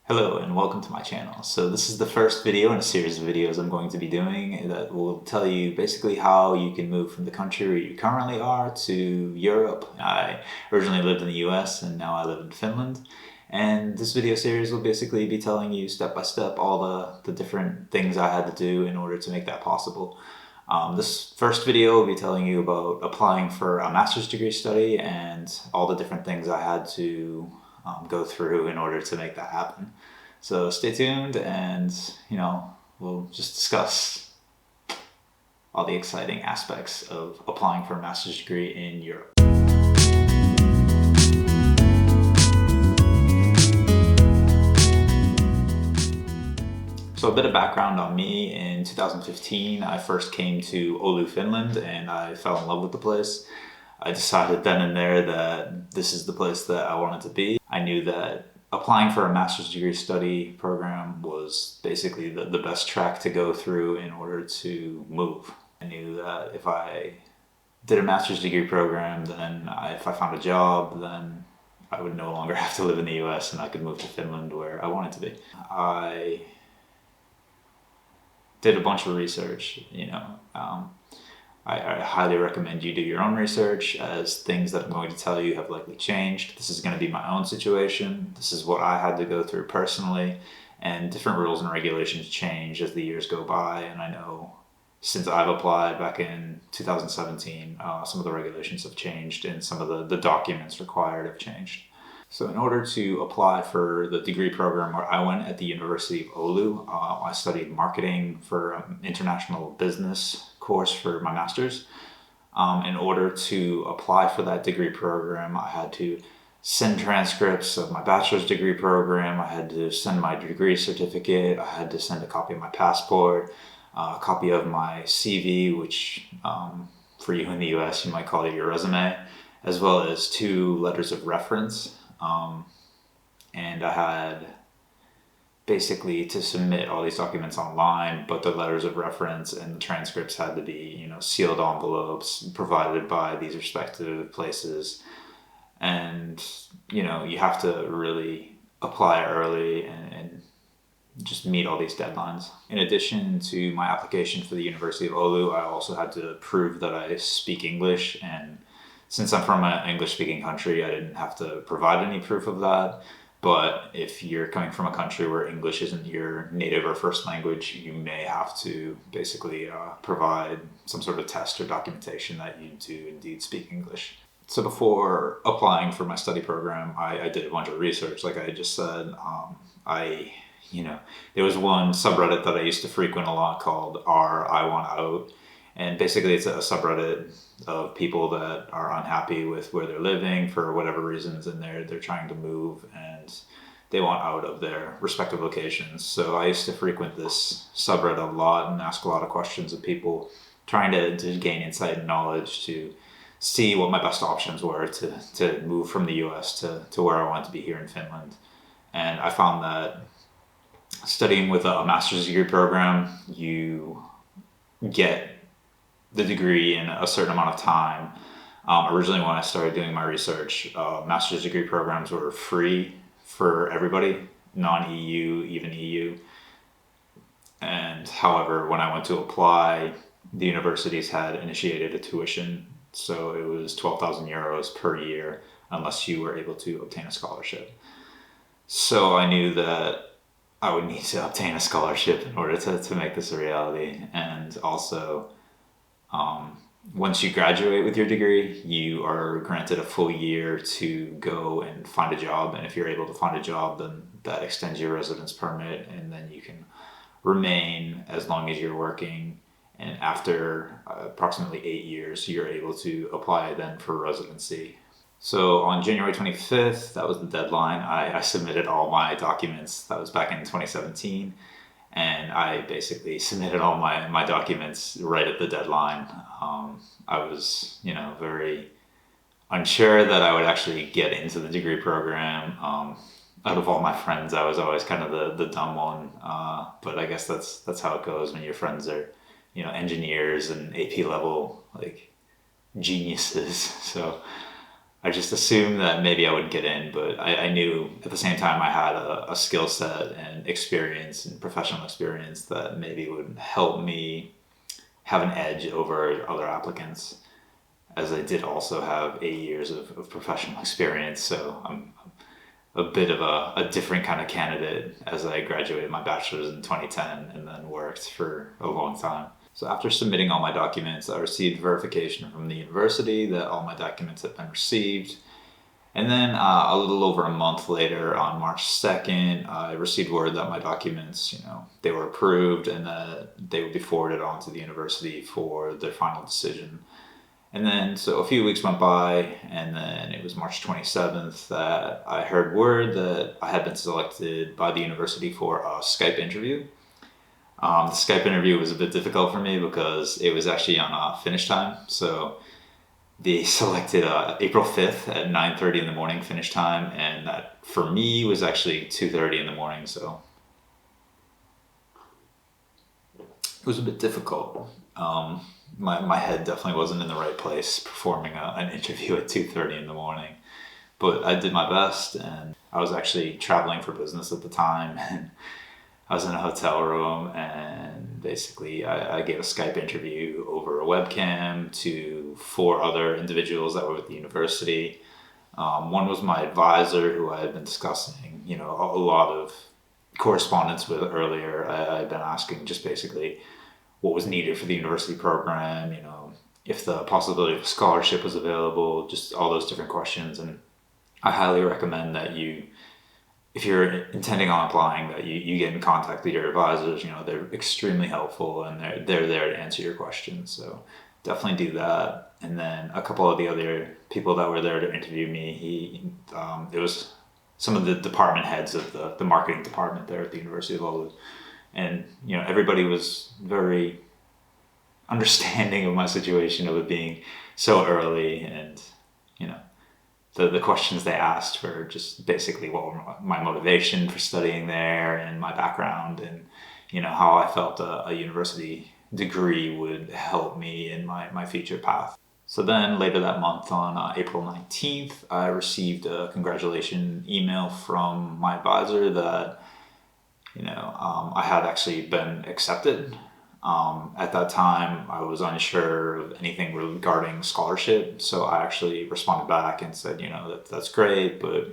Hello and welcome to my channel. So this is the first video in a series of videos I'm going to be doing that will tell you basically how you can move from the country where you currently are to Europe. I originally lived in the US and now I live in Finland. And this video series will basically be telling you step by step all the different things I had to do in order to make that possible. This first video will be telling you about applying for a master's degree study and all the different things I had to go through in order to make that happen. So stay tuned and, we'll just discuss all the exciting aspects of applying for a master's degree in Europe. So a bit of background on me. In 2015, I first came to Oulu, Finland, and I fell in love with the place. I decided then and there that this is the place that I wanted to be. I knew that applying for a master's degree study program was basically the best track to go through in order to move. I knew that if I did a master's degree program, then if I found a job, then I would no longer have to live in the US and I could move to Finland where I wanted to be. I did a bunch of research, I highly recommend you do your own research, as things that I'm going to tell you have likely changed. This is going to be my own situation. This is what I had to go through personally, and different rules and regulations change as the years go by. And I know since I've applied back in 2017, some of the regulations have changed and some of the documents required have changed. So in order to apply for the degree program where I went at the University of Oulu, I studied marketing for an international business course for my master's. In order to apply for that degree program, I had to send transcripts of my bachelor's degree program, I had to send my degree certificate, I had to send a copy of my passport, a copy of my CV, which for you in the US you might call it your resume, as well as 2 letters of reference. And I had basically to submit all these documents online, but the letters of reference and the transcripts had to be, sealed envelopes provided by these respective places. And, you have to really apply early and just meet all these deadlines. In addition to my application for the University of Oulu, I also had to prove that I speak English, and since I'm from an English-speaking country, I didn't have to provide any proof of that. But if you're coming from a country where English isn't your native or first language, you may have to basically provide some sort of test or documentation that you do indeed speak English. So before applying for my study program, I did a bunch of research. Like I just said, there was one subreddit that I used to frequent a lot called I Want Out. And basically it's a subreddit of people that are unhappy with where they're living for whatever reasons, and they're trying to move and they want out of their respective locations. So I used to frequent this subreddit a lot and ask a lot of questions of people, trying to gain insight and knowledge to see what my best options were to move from the US to where I wanted to be here in Finland. And I found that studying with a master's degree program, you get the degree in a certain amount of time. Originally when I started doing my research, master's degree programs were free for everybody, non-EU, even EU. And however, when I went to apply, the universities had initiated a tuition. So it was 12,000 euros per year unless you were able to obtain a scholarship. So I knew that I would need to obtain a scholarship in order to make this a reality. And also, once you graduate with your degree, you are granted a full year to go and find a job. And if you're able to find a job, then that extends your residence permit, and then you can remain as long as you're working. And after approximately 8 years, you're able to apply then for residency. So on January 25th, that was the deadline. I submitted all my documents. That was back in 2017. And I basically submitted all my documents right at the deadline. I was, very unsure that I would actually get into the degree program. Out of all my friends, I was always kind of the dumb one. But I guess that's how it goes when your friends are, engineers and AP level, like, geniuses. So I just assumed that maybe I would get in, but I knew at the same time I had a skill set and experience and professional experience that maybe would help me have an edge over other applicants, as I did also have 8 years of professional experience. So I'm a bit of a different kind of candidate, as I graduated my bachelor's in 2010 and then worked for a long time. So after submitting all my documents, I received verification from the university that all my documents had been received. And then a little over a month later, on March 2nd, I received word that my documents, they were approved and that they would be forwarded on to the university for their final decision. And then, so a few weeks went by, and then it was March 27th that I heard word that I had been selected by the university for a Skype interview. The Skype interview was a bit difficult for me because it was actually on finish time. So they selected April 5th at 9:30 in the morning finish time, and that for me was actually 2:30 in the morning. So it was a bit difficult. My head definitely wasn't in the right place performing an interview at 2:30 in the morning. But I did my best, and I was actually traveling for business at the time, and I was in a hotel room, and basically I gave a Skype interview over a webcam to 4 other individuals that were at the university. One was my advisor, who I had been discussing, a lot of correspondence with earlier. I had been asking just basically what was needed for the university program, if the possibility of a scholarship was available, just all those different questions. And I highly recommend that if you're intending on applying, that you get in contact with your advisors. They're extremely helpful, and they're there to answer your questions. So definitely do that. And then a couple of the other people that were there to interview me, it was some of the department heads of the marketing department there at the University of Oulu. And, everybody was very understanding of my situation, of it being so early, and, the questions they asked were just basically what were my motivation for studying there and my background, and, how I felt a university degree would help me in my future path. So then later that month, on April 19th, I received a congratulation email from my advisor that I had actually been accepted. At that time, I was unsure of anything regarding scholarship, so I actually responded back and said, that's great, but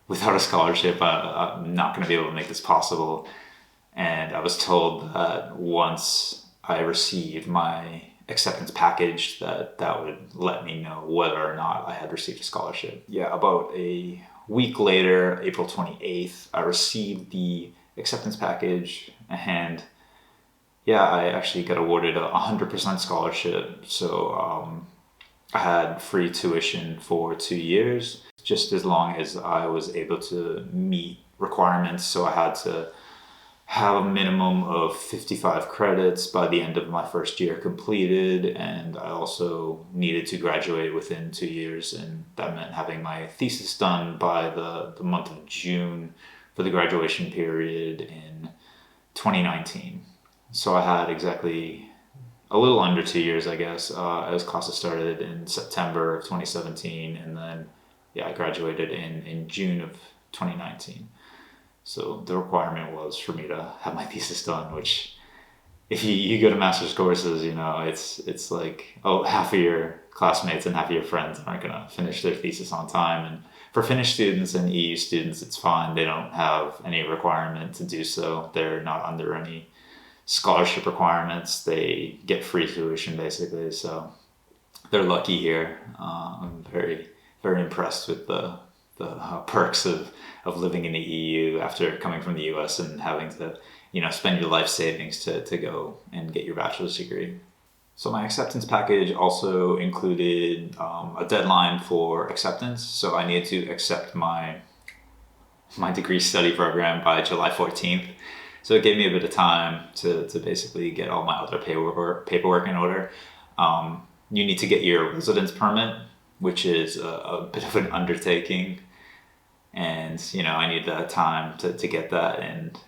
without a scholarship, I'm not going to be able to make this possible. And I was told that once I received my acceptance package, that would let me know whether or not I had received a scholarship. Yeah, about a week later, April 28th, I received the acceptance package, and I actually got awarded a 100% scholarship. So I had free tuition for 2 years, just as long as I was able to meet requirements. So I had to have a minimum of 55 credits by the end of my first year completed, and I also needed to graduate within 2 years, and that meant having my thesis done by the month of June for the graduation period in 2019. So I had exactly a little under 2 years, I guess, as classes started in September of 2017, and then I graduated in June of 2019. So the requirement was for me to have my thesis done, which if you go to master's courses, it's like, half of your classmates and half of your friends aren't going to finish their thesis on time. And for Finnish students and EU students, it's fine. They don't have any requirement to do so. They're not under any scholarship requirements. They get free tuition, basically. So they're lucky here. I'm very, very impressed with the perks of living in the EU after coming from the US and having to, spend your life savings to go and get your bachelor's degree. So my acceptance package also included a deadline for acceptance. So I needed to accept my degree study program by July 14th. So it gave me a bit of time to basically get all my other paperwork in order. You need to get your residence permit, which is a bit of an undertaking. And, I need that time to get that. And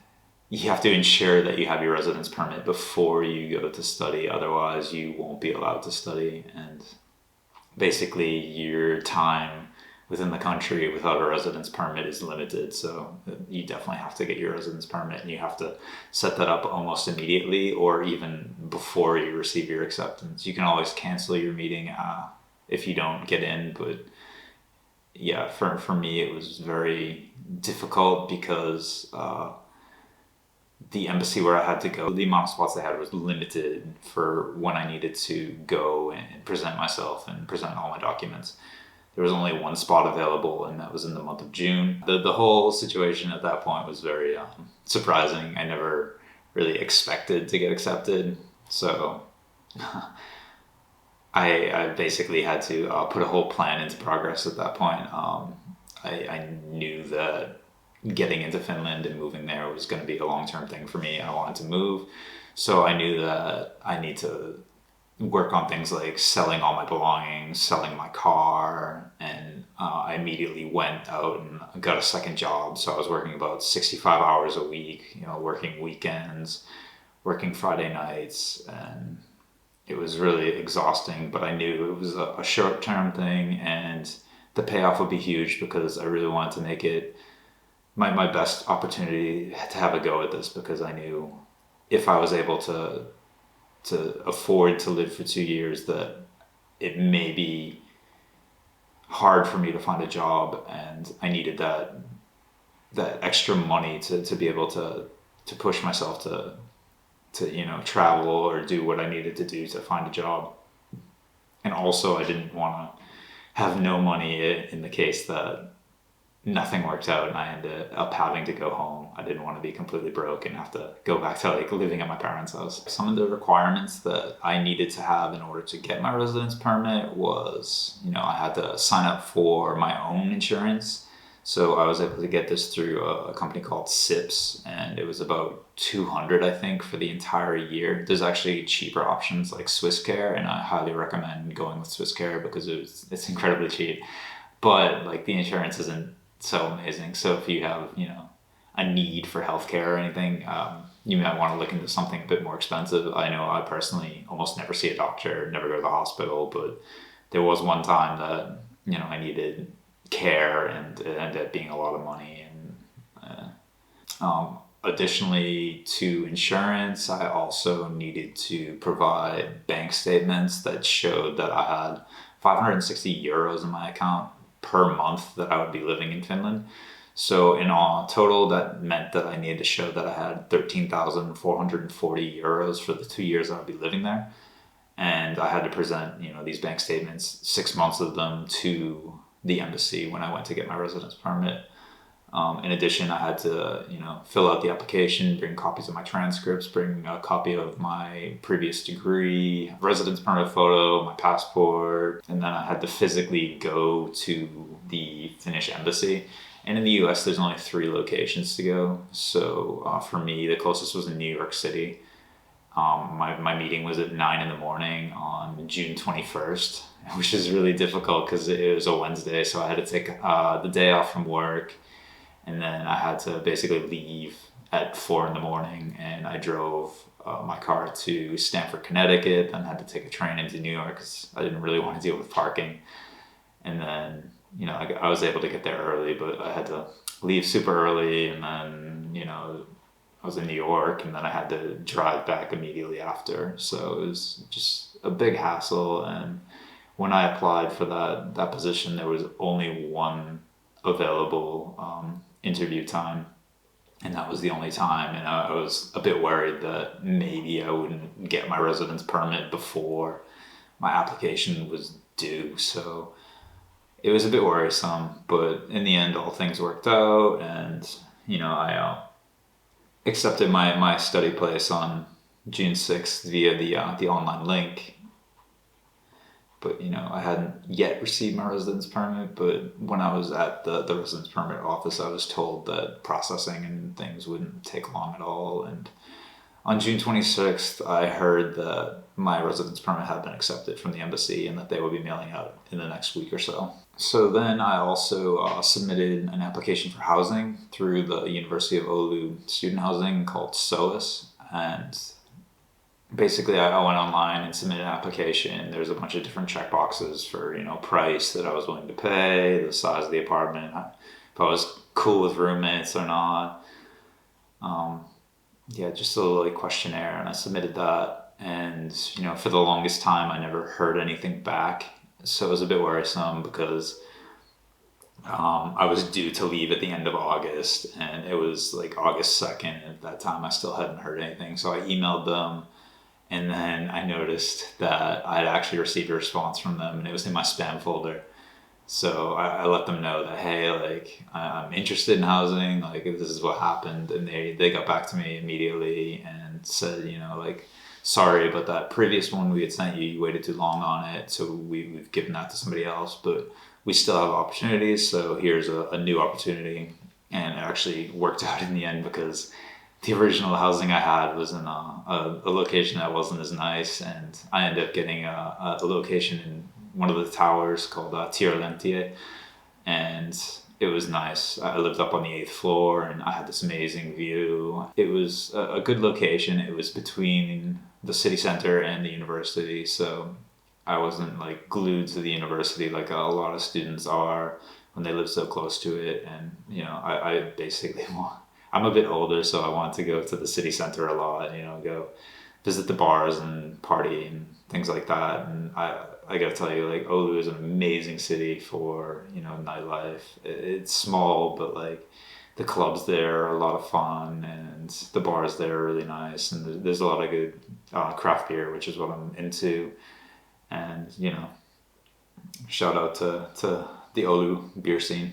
you have to ensure that you have your residence permit before you go to study. Otherwise, you won't be allowed to study. And basically, your time within the country without a residence permit is limited. So you definitely have to get your residence permit, and you have to set that up almost immediately or even before you receive your acceptance. You can always cancel your meeting if you don't get in, but yeah, for me it was very difficult because the embassy where I had to go, the amount of spots they had was limited for when I needed to go and present myself and present all my documents. There was only one spot available, and that was in the month of June. The whole situation at that point was very surprising. I never really expected to get accepted. So I basically had to put a whole plan into progress at that point. I knew that getting into Finland and moving there was going to be a long-term thing for me. I wanted to move. So I knew that I need to work on things like selling all my belongings, selling my car, and I immediately went out and got a second job. So I was working about 65 hours a week, working weekends, working Friday nights, and it was really exhausting, but I knew it was a short-term thing and the payoff would be huge because I really wanted to make it my best opportunity to have a go at this, because I knew if I was able to afford to live for 2 years, that it may be hard for me to find a job, and I needed that extra money to be able to push myself to travel or do what I needed to do to find a job. And also I didn't want to have no money in the case that nothing worked out and I ended up having to go home. I didn't want to be completely broke and have to go back to living at my parents' house. Some of the requirements that I needed to have in order to get my residence permit was, I had to sign up for my own insurance. So I was able to get this through a company called SIPS, and it was about $200, I think, for the entire year. There's actually cheaper options like Swisscare, and I highly recommend going with Swisscare because it's incredibly cheap. But the insurance isn't so amazing. So if you have, a need for healthcare or anything, you might want to look into something a bit more expensive. I know I personally almost never see a doctor, never go to the hospital, but there was one time that, I needed care and it ended up being a lot of money. And additionally to insurance, I also needed to provide bank statements that showed that I had 560 euros in my account per month that I would be living in Finland. So in all total, that meant that I needed to show that I had 13,440 euros for the 2 years I would be living there. And I had to present, these bank statements, 6 months of them, to the embassy when I went to get my residence permit. In addition, I had to, fill out the application, bring copies of my transcripts, bring a copy of my previous degree, residence permit photo, my passport, and then I had to physically go to the Finnish embassy. And in the US, there's only 3 locations to go. So for me, the closest was in New York City. My meeting was at 9 in the morning on June 21st, which is really difficult because it was a Wednesday. So I had to take the day off from work. And then I had to basically leave at 4 in the morning, and I drove my car to Stamford, Connecticut, then had to take a train into New York because I didn't really want to deal with parking. And then, I was able to get there early, but I had to leave super early, and then, I was in New York, and then I had to drive back immediately after. So it was just a big hassle. And when I applied for that position, there was only one available interview time, and that was the only time. And I was a bit worried that maybe I wouldn't get my residence permit before my application was due. So it was a bit worrisome, but in the end, all things worked out, and I accepted my study place on June 6th via the online link. But, I hadn't yet received my residence permit, but when I was at the residence permit office, I was told that processing and things wouldn't take long at all. And on June 26th, I heard that my residence permit had been accepted from the embassy and that they would be mailing out in the next week or so. So then I also submitted an application for housing through the University of Oulu student housing called SOAS. And basically I went online and submitted an application. There's a bunch of different check boxes for, price that I was willing to pay, the size of the apartment, if I was cool with roommates or not. Yeah, just a little like questionnaire, and I submitted that. And for the longest time, I never heard anything back, so it was a bit worrisome because I was due to leave at the end of August, and it was like August 2nd. And at that time, I still hadn't heard anything, so I emailed them, and then I noticed that I had actually received a response from them, and it was in my spam folder. So I let them know that, hey, like, I'm interested in housing, like, this is what happened. And they got back to me immediately and said, like, sorry, but that previous one we had sent you, you waited too long on it. So we've given that to somebody else, but we still have opportunities. So here's a new opportunity. And it actually worked out in the end because the original housing I had was in a location that wasn't as nice. And I ended up getting a location in one of the towers called Tirolentier, and it was nice. I lived up on the 8th floor, and I had this amazing view. It was a good location. It was between the city center and the university, so I wasn't like glued to the university like a lot of students are when they live so close to it. And I basically want. I'm a bit older, so I want to go to the city center a lot. Go visit the bars and party and things like that. And I gotta tell you, like, Oulu is an amazing city for nightlife. It's small, but like the clubs there are a lot of fun, and the bars there are really nice, and there's a lot of good craft beer, which is what I'm into. And shout out to the Oulu beer scene.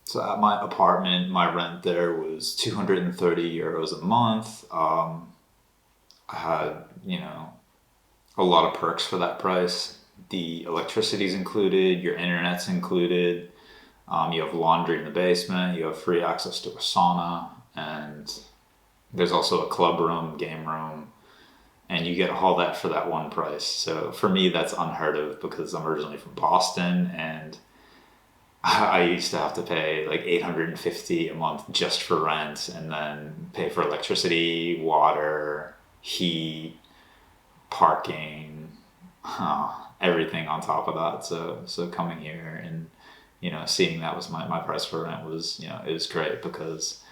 So at my apartment, my rent there was 230 euros a month. I had, a lot of perks for that price. The electricity's included, your internet's included, you have laundry in the basement, you have free access to a sauna, and there's also a club room, game room, and you get all that for that one price. So for me, that's unheard of because I'm originally from Boston, and I used to have to pay like 850 a month just for rent, and then pay for electricity, water, heat, parking, everything on top of that. So coming here and seeing that was my price for rent was it was great because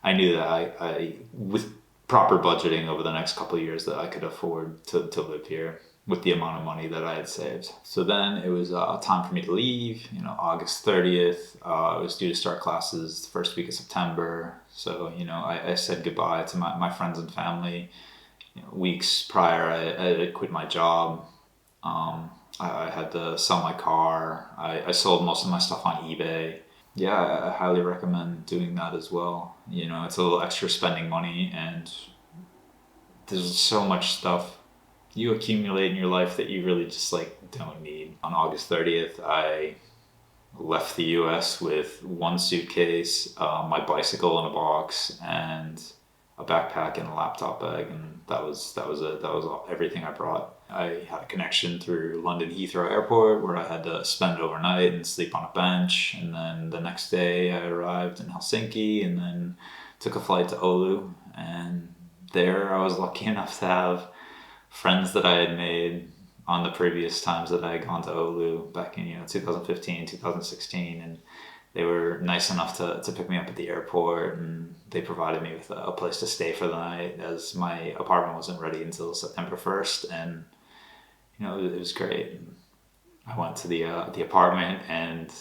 I knew that I with proper budgeting over the next couple of years that I could afford to live here with the amount of money that I had saved. So then it was time for me to leave. August 30th. I was due to start classes the first week of September. So I said goodbye to my friends and family. Weeks prior, I had quit my job. I had to sell my car. I sold most of my stuff on eBay. Yeah, I highly recommend doing that as well. It's a little extra spending money, and there's so much stuff you accumulate in your life that you really just like don't need. On August 30th, I left the US with one suitcase, my bicycle in a box, and a backpack and a laptop bag, and that was everything I brought. I had a connection through London Heathrow Airport where I had to spend overnight and sleep on a bench, and then the next day I arrived in Helsinki and then took a flight to Oulu, and there I was lucky enough to have friends that I had made on the previous times that I had gone to Oulu back in 2015, 2016, and they were nice enough to pick me up at the airport, and they provided me with a place to stay for the night as my apartment wasn't ready until September 1st, and it was great. I went to the apartment and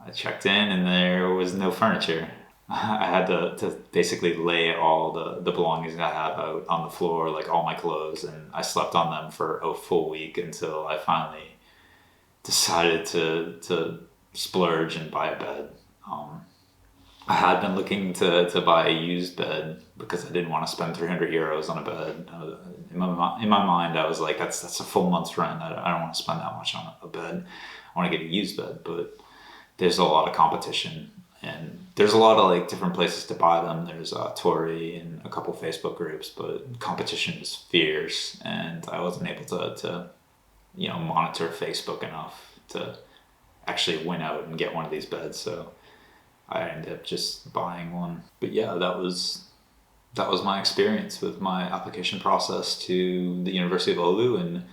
I checked in, and there was no furniture. I had to basically lay all the belongings I had out on the floor, like all my clothes, and I slept on them for a full week until I finally decided to splurge and buy a bed. I had been looking to buy a used bed because I didn't want to spend 300 euros on a bed. In my mind, I was like, that's a full month's rent. I don't want to spend that much on a bed. I want to get a used bed, but there's a lot of competition. And there's a lot of like different places to buy them. There's Tory and a couple Facebook groups, but competition is fierce, and I wasn't able to monitor Facebook enough to actually win out and get one of these beds. So I ended up just buying one. But yeah, that was my experience with my application process to the University of Oulu, and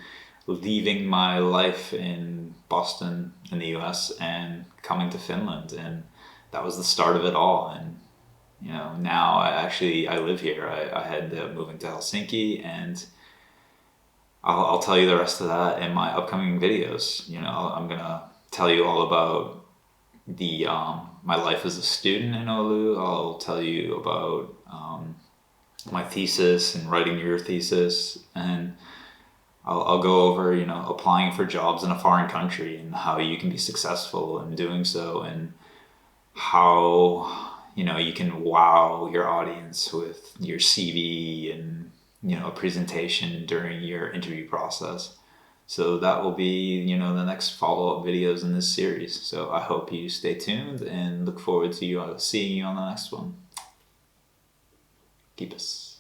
leaving my life in Boston in the US and coming to Finland. And that was the start of it all. And now I live here. I ended up moving to Helsinki, and I'll tell you the rest of that in my upcoming videos. I'm gonna tell you all about the my life as a student in Oulu. I'll tell you about my thesis and writing your thesis, and I'll go over applying for jobs in a foreign country and how you can be successful in doing so, and how you can wow your audience with your CV and a presentation during your interview process. So that will be the next follow-up videos in this series. So I hope you stay tuned and look forward to seeing you on the next one. Keep us.